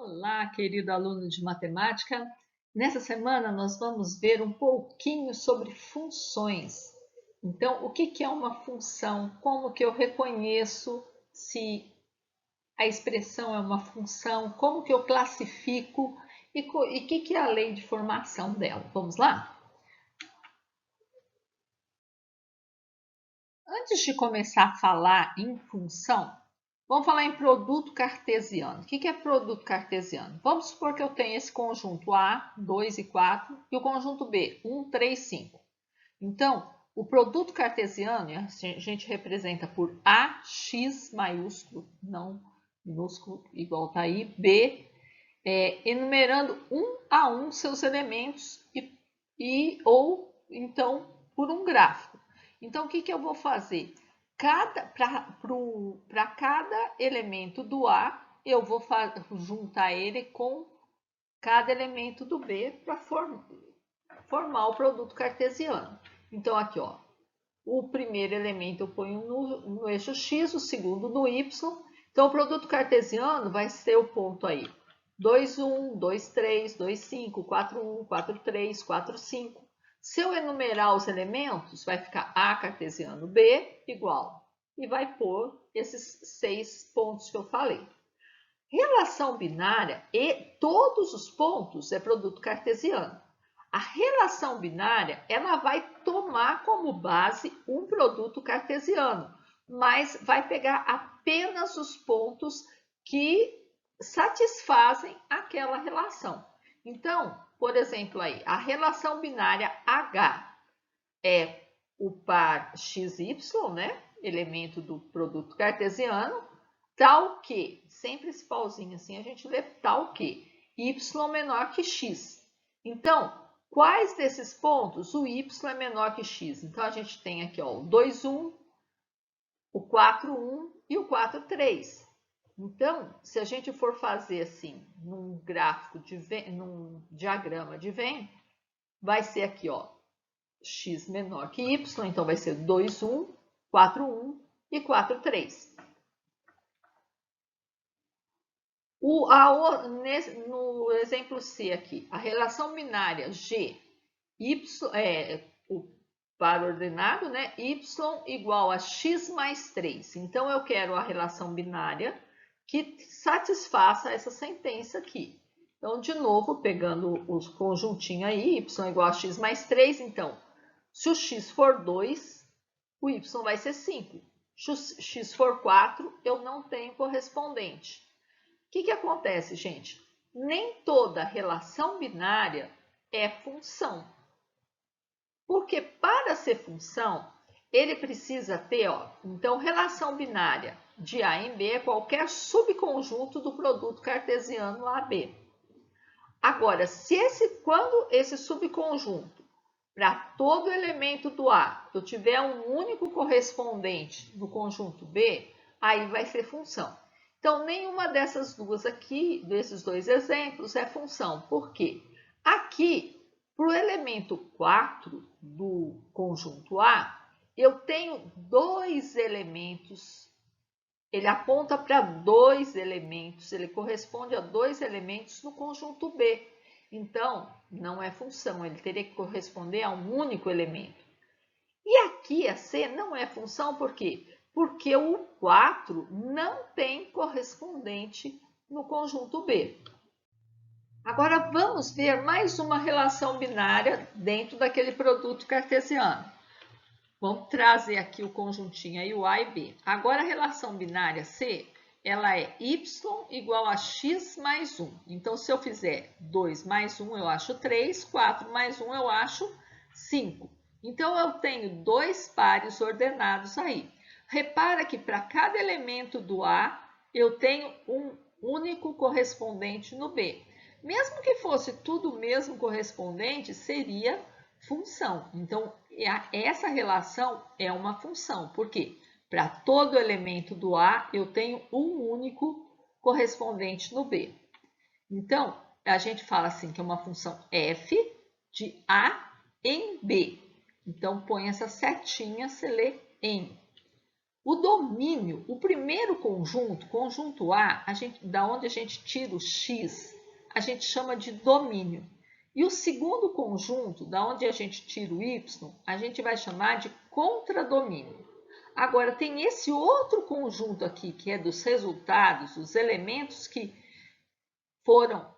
Olá, querido aluno de matemática. Nessa semana nós vamos ver um pouquinho sobre funções. Então, o que é uma função? Como que eu reconheço se a expressão é uma função? Como que eu classifico? E o que é a lei de formação dela? Vamos lá? Antes de começar a falar em função, vamos falar em produto cartesiano. O que é produto cartesiano? Vamos supor que eu tenho esse conjunto A, 2 e 4, e o conjunto B, 1, 3, 5. Então, o produto cartesiano a gente representa por AX maiúsculo, não minúsculo, igual está aí, B, enumerando um a um seus elementos ou então por um gráfico. Então, o que eu vou fazer? Para cada elemento do A, eu vou juntar ele com cada elemento do B para formar o produto cartesiano. Então, aqui, ó, o primeiro elemento eu ponho no eixo X, o segundo no Y. Então, o produto cartesiano vai ser o ponto aí 2, 1, 2, 3, 2, 5, 4, 1, 4, 3, 4, 5. Se eu enumerar os elementos, vai ficar A cartesiano B igual. E vai pôr esses 6 pontos que eu falei. Relação binária e todos os pontos é produto cartesiano. A relação binária ela vai tomar como base um produto cartesiano, mas vai pegar apenas os pontos que satisfazem aquela relação. Então, por exemplo, aí, a relação binária H é o par XY, né? Elemento do produto cartesiano, tal que, sempre esse pauzinho assim, a gente lê tal que, y menor que x. Então, quais desses pontos o y é menor que x? Então, a gente tem aqui ó, o 2, 1, o 4, 1 e o 4, 3. Então, se a gente for fazer assim, num gráfico, num diagrama de Venn, vai ser aqui, ó, x menor que y, então vai ser 2, 1, 4, 1 e 4, 3. No exemplo C aqui, a relação binária G, y, o par ordenado, né? Y igual a x mais 3. Então, eu quero a relação binária que satisfaça essa sentença aqui. Então, de novo, pegando o conjuntinho aí, y igual a x mais 3, então, se o x for 2, o y vai ser 5. Se o x for 4, eu não tenho correspondente. O que acontece, gente? Nem toda relação binária é função. Porque para ser função, ele precisa ter, ó, então, relação binária de A em B é qualquer subconjunto do produto cartesiano AB. Agora, quando esse subconjunto, para todo elemento do A, eu tiver um único correspondente no conjunto B, aí vai ser função. Então, nenhuma dessas duas aqui, desses dois exemplos, é função. Por quê? Aqui, para o elemento 4 do conjunto A, eu tenho dois elementos. Ele aponta para dois elementos, ele corresponde a dois elementos no conjunto B. Então, não é função, ele teria que corresponder a um único elemento. E aqui a C não é função, por quê? Porque o 4 não tem correspondente no conjunto B. Agora vamos ver mais uma relação binária dentro daquele produto cartesiano. Vamos trazer aqui o conjuntinho aí, o A e B. Agora a relação binária C, ela é y igual a x mais 1. Então, se eu fizer 2 mais 1, eu acho 3, 4 mais 1, eu acho 5. Então, eu tenho dois pares ordenados aí. Repara que para cada elemento do A, eu tenho um único correspondente no B. Mesmo que fosse tudo mesmo correspondente, seria função. Então, essa relação é uma função. Por quê? Para todo elemento do A, eu tenho um único correspondente no B. Então, a gente fala assim que é uma função f de A em B. Então, põe essa setinha, você lê em. O domínio, o primeiro conjunto, conjunto A, da onde a gente tira o x, a gente chama de domínio. E o segundo conjunto, da onde a gente tira o y, a gente vai chamar de contradomínio. Agora, tem esse outro conjunto aqui, que é dos resultados, os elementos que foram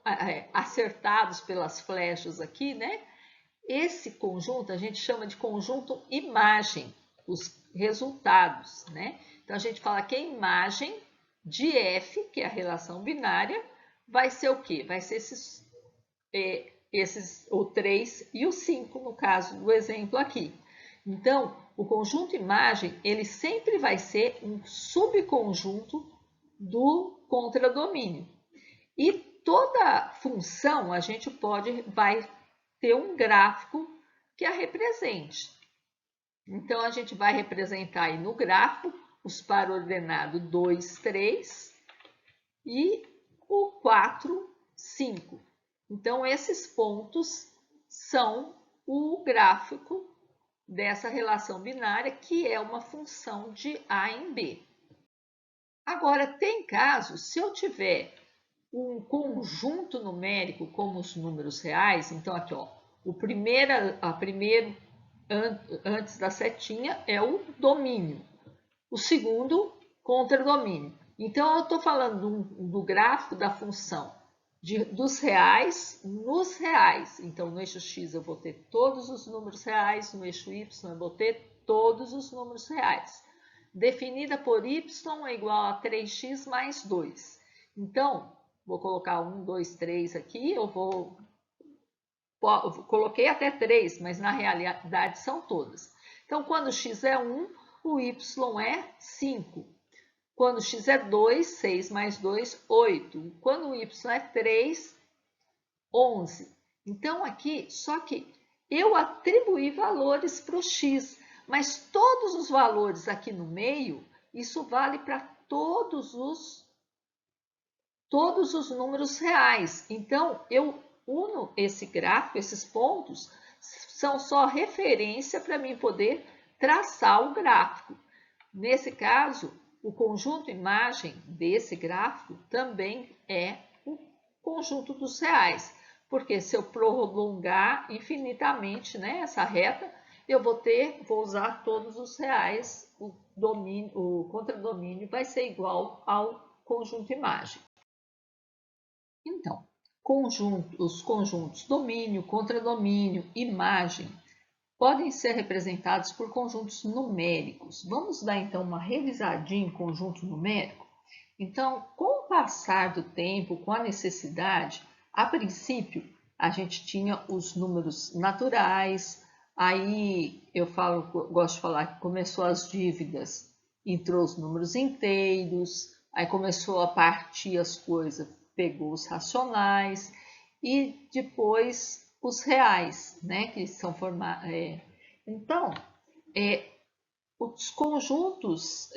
acertados pelas flechas aqui, né? Esse conjunto a gente chama de conjunto imagem, os resultados, né? Então, a gente fala que a imagem de F, que é a relação binária, vai ser o quê? Vai ser o 3 e o 5, no caso do exemplo aqui. Então, o conjunto imagem, ele sempre vai ser um subconjunto do contradomínio. E toda função a gente vai ter um gráfico que a represente. Então, a gente vai representar aí no gráfico os par ordenado 2, 3 e o 4, 5. Então, esses pontos são o gráfico dessa relação binária, que é uma função de A em B. Agora, tem casos, se eu tiver um conjunto numérico como os números reais, então aqui, ó, primeiro antes da setinha é o domínio, o segundo contradomínio. Então, eu estou falando do gráfico da função dos reais nos reais. Então, no eixo x eu vou ter todos os números reais, no eixo y eu vou ter todos os números reais. Definida por y é igual a 3x mais 2. Então, vou colocar 1, 2, 3 aqui, coloquei até 3, mas na realidade são todas. Então, quando x é 1, o y é 5. Quando x é 2, 6 mais 2, 8. Quando o y é 3, 11. Então, aqui, só que eu atribuí valores para o x, mas todos os valores aqui no meio, isso vale para todos os números reais. Então, eu uno esse gráfico, esses pontos, são só referência para mim poder traçar o gráfico. Nesse caso, o conjunto imagem desse gráfico também é o conjunto dos reais, porque se eu prolongar infinitamente, né, essa reta, eu vou usar todos os reais, o contradomínio vai ser igual ao conjunto imagem. Então, os conjuntos domínio, contradomínio, imagem, podem ser representados por conjuntos numéricos. Vamos dar então uma revisadinha em conjunto numérico? Então, com o passar do tempo, com a necessidade, a princípio a gente tinha os números naturais, aí gosto de falar que começou as dívidas, entrou os números inteiros, aí começou a partir as coisas, pegou os racionais e depois os reais, né, que são formados. Então, os conjuntos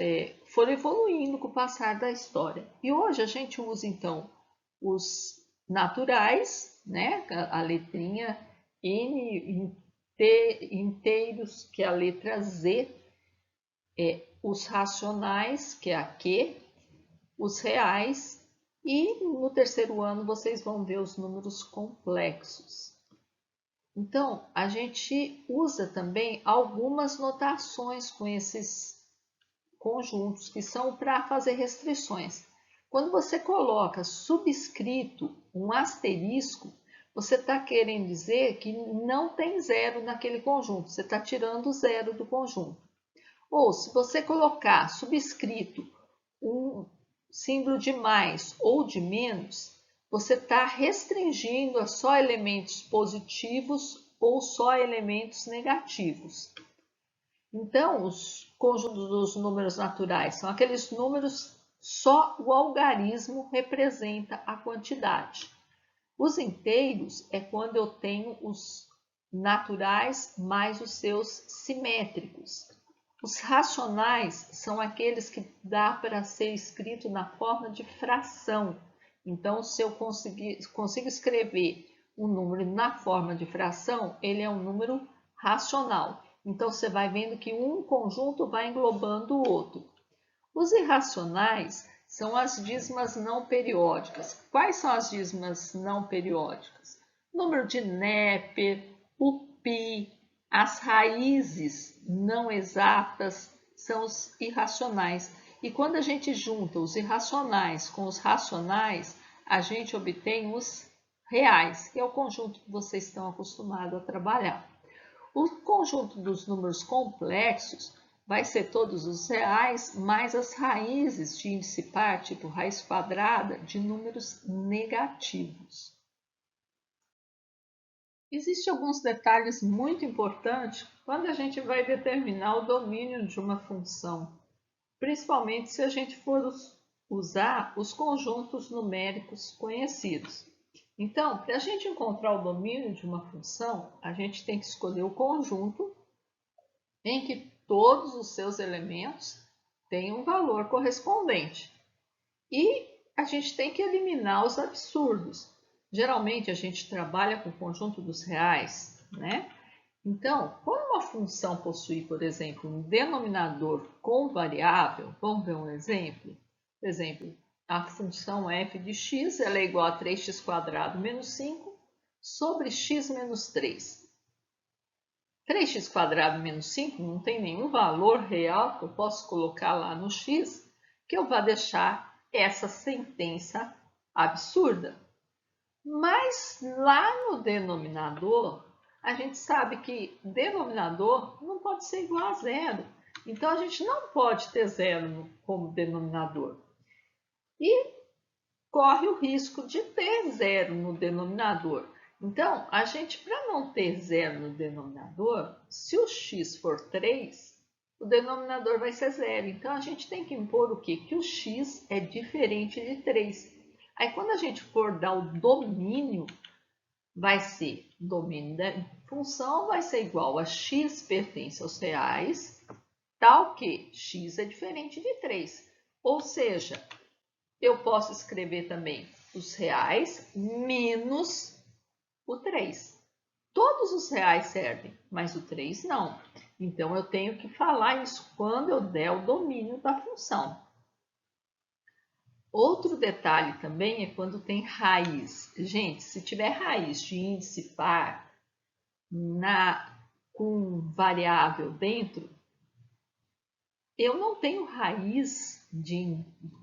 foram evoluindo com o passar da história. E hoje a gente usa, então, os naturais, né, a letrinha N, inteiros, que é a letra Z, os racionais, que é a Q, os reais, e no terceiro ano vocês vão ver os números complexos. Então, a gente usa também algumas notações com esses conjuntos, que são para fazer restrições. Quando você coloca subscrito um asterisco, você está querendo dizer que não tem zero naquele conjunto, você está tirando o zero do conjunto. Ou se você colocar subscrito um símbolo de mais ou de menos, você está restringindo a só elementos positivos ou só elementos negativos. Então, os conjuntos dos números naturais são aqueles números só o algarismo representa a quantidade. Os inteiros é quando eu tenho os naturais mais os seus simétricos. Os racionais são aqueles que dá para ser escrito na forma de fração. Então, se eu consigo escrever um número na forma de fração, ele é um número racional. Então, você vai vendo que um conjunto vai englobando o outro. Os irracionais são as dízimas não periódicas. Quais são as dízimas não periódicas? O número de Neper, o π, as raízes não exatas são os irracionais. E quando a gente junta os irracionais com os racionais, a gente obtém os reais, que é o conjunto que vocês estão acostumados a trabalhar. O conjunto dos números complexos vai ser todos os reais mais as raízes de índice par, tipo raiz quadrada, de números negativos. Existem alguns detalhes muito importantes quando a gente vai determinar o domínio de uma função, principalmente se a gente for usar os conjuntos numéricos conhecidos. Então, para a gente encontrar o domínio de uma função, a gente tem que escolher o conjunto em que todos os seus elementos têm um valor correspondente. E a gente tem que eliminar os absurdos. Geralmente a gente trabalha com o conjunto dos reais, né? Então, quando uma função possui, por exemplo, um denominador com variável, vamos ver um exemplo? Por exemplo, a função f de x ela é igual a 3x² menos 5 sobre x menos 3. 3x² menos 5 não tem nenhum valor real que eu posso colocar lá no x que eu vá deixar essa sentença absurda. Mas lá no denominador, a gente sabe que denominador não pode ser igual a zero. Então, a gente não pode ter zero como denominador. E corre o risco de ter zero no denominador. Então, a gente, para não ter zero no denominador, se o x for 3, o denominador vai ser zero. Então, a gente tem que impor o quê? Que o x é diferente de 3. Aí, quando a gente for dar o domínio, vai ser o domínio da função vai ser igual a x pertence aos reais, tal que x é diferente de 3. Ou seja, eu posso escrever também os reais menos o 3. Todos os reais servem, mas o 3 não. Então, eu tenho que falar isso quando eu der o domínio da função. Outro detalhe também é quando tem raiz. Gente, se tiver raiz de índice par com variável dentro, eu não tenho raiz de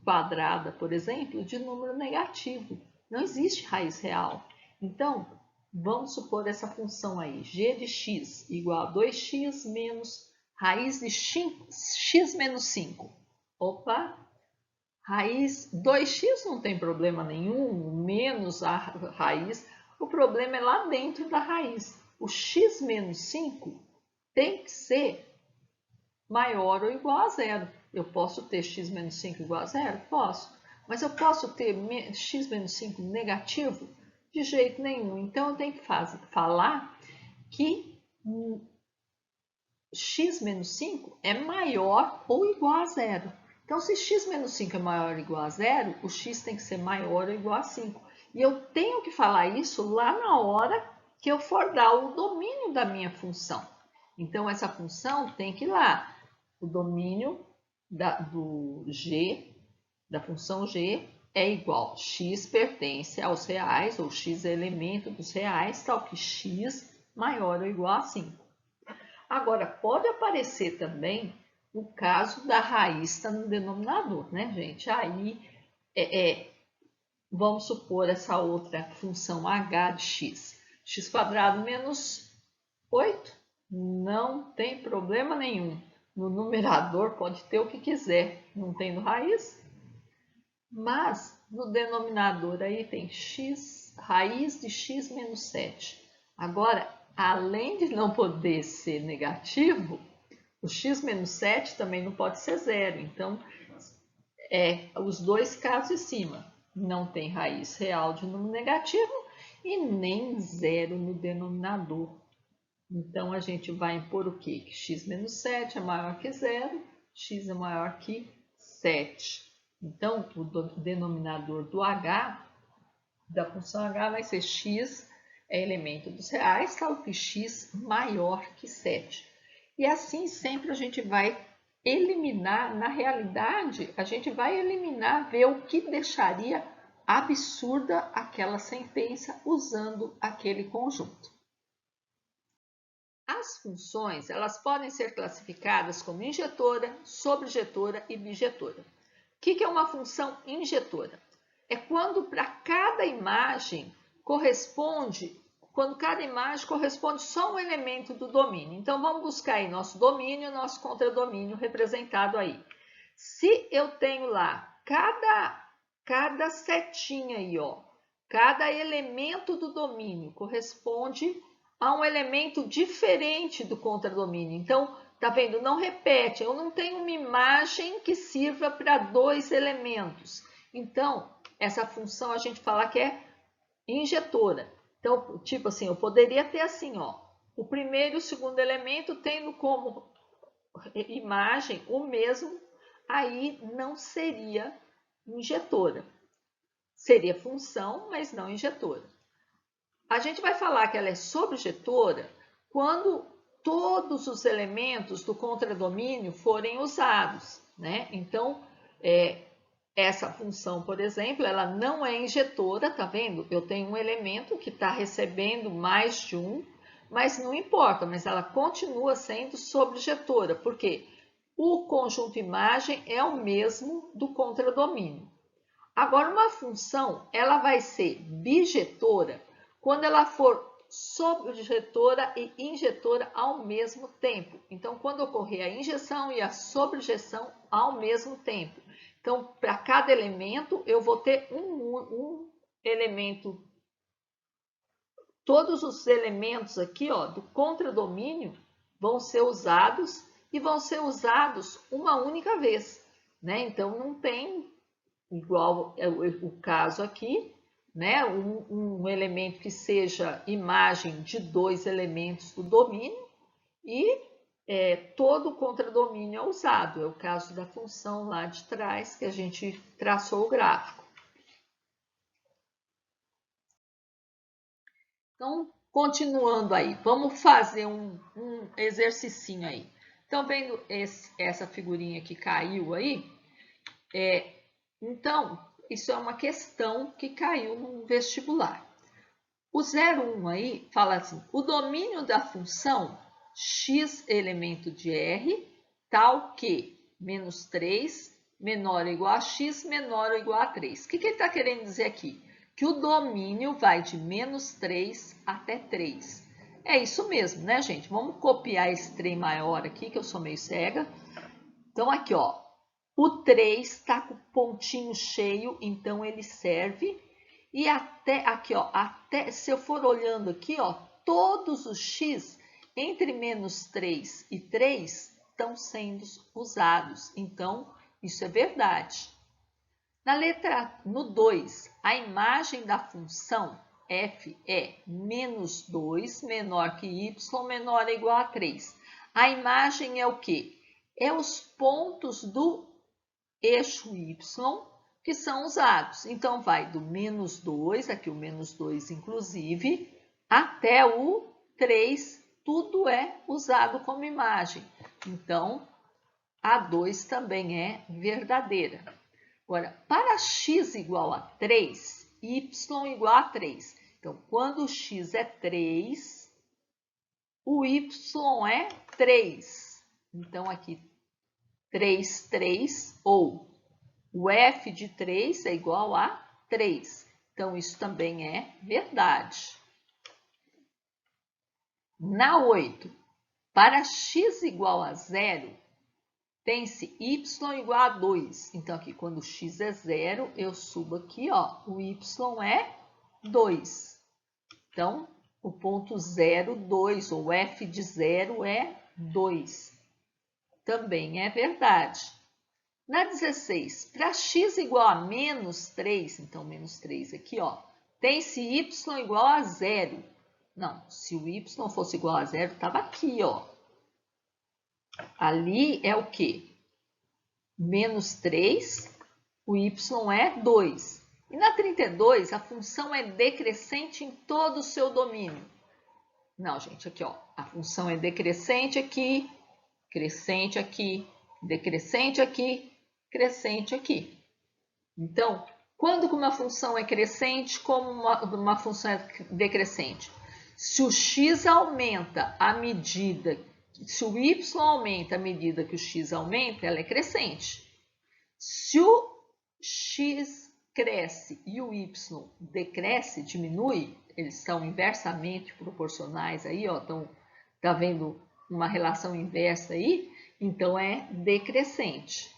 quadrada, por exemplo, de número negativo. Não existe raiz real. Então, vamos supor essa função aí, g de x igual a 2x menos raiz de x menos 5. Opa! Raiz 2x não tem problema nenhum, menos a raiz. O problema é lá dentro da raiz. O x menos 5 tem que ser maior ou igual a zero. Eu posso ter x menos 5 igual a zero? Posso. Mas eu posso ter x menos 5 negativo? De jeito nenhum. Então, eu tenho que falar que x menos 5 é maior ou igual a zero. Então, se x menos 5 é maior ou igual a zero, o x tem que ser maior ou igual a 5. E eu tenho que falar isso lá na hora que eu for dar o domínio da minha função. Então, essa função tem que ir lá. O domínio do g, da função g, é igual. X pertence aos reais, ou x é elemento dos reais, tal que x maior ou igual a 5. Agora, pode aparecer também o caso da raiz estar no denominador, né, gente? Aí, vamos supor essa outra função h de x. x² menos 8, não tem problema nenhum. No numerador pode ter o que quiser, não tendo raiz. Mas no denominador aí tem x, raiz de x menos 7. Agora, além de não poder ser negativo, o x menos 7 também não pode ser zero. Então, os dois casos em cima. Não tem raiz real de número negativo e nem zero no denominador. Então, a gente vai impor o quê? Que x menos 7 é maior que zero, x é maior que 7. Então, o denominador do h, da função h, vai ser x, é elemento dos reais, tal que x maior que 7. E assim sempre a gente vai eliminar, na realidade, a gente vai eliminar, ver o que deixaria absurda aquela sentença usando aquele conjunto. As funções, elas podem ser classificadas como injetora, sobrejetora e bijetora. O que é uma função injetora? É quando para cada imagem corresponde só um elemento do domínio. Então, vamos buscar aí nosso domínio, nosso contradomínio representado aí. Se eu tenho lá cada setinha aí, ó, cada elemento do domínio corresponde a um elemento diferente do contradomínio. Então, tá vendo? Não repete. Eu não tenho uma imagem que sirva para dois elementos. Então, essa função a gente fala que é injetora. Então, tipo assim, eu poderia ter assim, ó, o primeiro e o segundo elemento tendo como imagem o mesmo, aí não seria injetora. Seria função, mas não injetora. A gente vai falar que ela é sobrejetora quando todos os elementos do contradomínio forem usados, né? Então, essa função, por exemplo, ela não é injetora, tá vendo? Eu tenho um elemento que está recebendo mais de um, mas não importa, mas ela continua sendo sobrejetora, porque o conjunto imagem é o mesmo do contradomínio. Agora, uma função, ela vai ser bijetora quando ela for sobrejetora e injetora ao mesmo tempo. Então, quando ocorrer a injeção e a sobrejeção ao mesmo tempo. Então, para cada elemento, eu vou ter um elemento. Todos os elementos aqui, ó, do contradomínio vão ser usados e vão ser usados uma única vez, né? Então, não tem, igual é o caso aqui, né? Um elemento que seja imagem de dois elementos do domínio e todo o contradomínio é usado. É o caso da função lá de trás que a gente traçou o gráfico. Então, continuando aí, vamos fazer um exercicinho aí. Estão vendo essa figurinha que caiu aí? Então, isso é uma questão que caiu no vestibular. O 01 aí fala assim, o domínio da função x elemento de R, tal que menos 3 menor ou igual a x menor ou igual a 3. O que ele está querendo dizer aqui? Que o domínio vai de menos 3 até 3. É isso mesmo, né, gente? Vamos copiar esse trem maior aqui, que eu sou meio cega. Então, aqui, ó, o 3 está com o pontinho cheio, então ele serve. E até aqui, ó, até se eu for olhando aqui, ó, todos os x entre menos 3 e 3 estão sendo usados. Então, isso é verdade. No 2, a imagem da função f é menos 2 menor que y menor ou igual a 3. A imagem é o quê? É os pontos do eixo y que são usados. Então, vai do menos 2, aqui o menos 2 inclusive, até o 3, tudo é usado como imagem. Então, a 2 também é verdadeira. Agora, para x igual a 3, y igual a 3. Então, quando o x é 3, o y é 3. Então, aqui 3, 3, ou o f de 3 é igual a 3. Então, isso também é verdade. Na 8, para x igual a 0, tem-se y igual a 2. Então, aqui, quando x é 0, eu subo aqui, ó, o y é 2. Então, o ponto 0, 2, ou f de 0 é 2. Também é verdade. Na 16, para x igual a menos 3, então menos 3 aqui, ó, tem-se y igual a 0. Não, se o y fosse igual a 0, estava aqui, ó. Ali é o quê? Menos 3, o y é 2. E na 32, a função é decrescente em todo o seu domínio. Não, gente, aqui, ó, a função é decrescente aqui, crescente aqui, decrescente aqui, crescente aqui. Então, quando que uma função é crescente, como uma função é decrescente? Se o x aumenta à medida, se o y aumenta à medida que o x aumenta, ela é crescente. Se o x cresce e o y decresce, diminui, eles são inversamente proporcionais aí, ó, tá vendo uma relação inversa aí? Então é decrescente.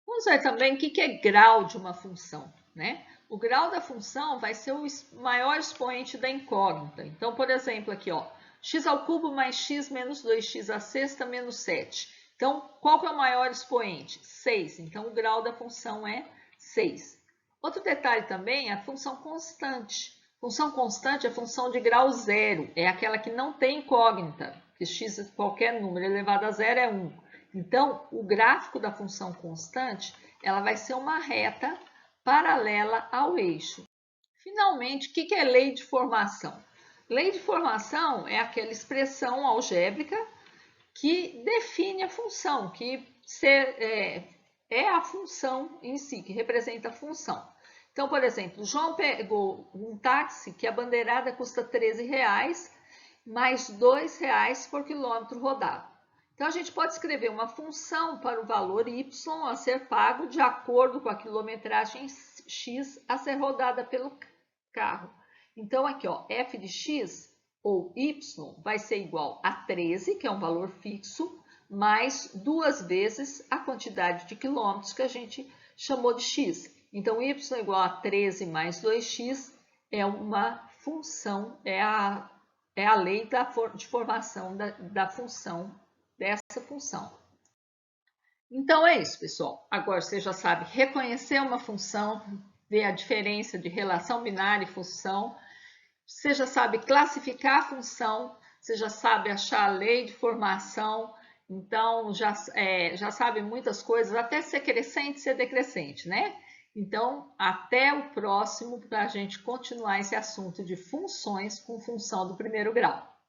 Vamos ver também o que é grau de uma função, né? O grau da função vai ser o maior expoente da incógnita. Então, por exemplo, aqui, ó, x ao cubo mais x menos 2x à sexta menos 7. Então, qual que é o maior expoente? 6. Então, o grau da função é 6. Outro detalhe também é a função constante. Função constante é função de grau zero, é aquela que não tem incógnita, que x, qualquer número elevado a zero é 1. Então, o gráfico da função constante, ela vai ser uma reta paralela ao eixo. Finalmente, o que é lei de formação? Lei de formação é aquela expressão algébrica que define a função, que é a função em si, que representa a função. Então, por exemplo, o João pegou um táxi que a bandeirada custa R$13, mais R$2 por quilômetro rodado. Então, a gente pode escrever uma função para o valor y a ser pago de acordo com a quilometragem x a ser rodada pelo carro. Então, aqui, ó, f de x ou y vai ser igual a 13, que é um valor fixo, mais 2 vezes a quantidade de quilômetros que a gente chamou de x. Então, y igual a 13 mais 2x é uma função, é a lei de formação da função, dessa função. Então é isso, pessoal. Agora você já sabe reconhecer uma função, ver a diferença de relação binária e função. Você já sabe classificar a função, você já sabe achar a lei de formação. Então já sabe muitas coisas, até ser crescente, ser decrescente, né? Então, até o próximo para a gente continuar esse assunto de funções com função do primeiro grau.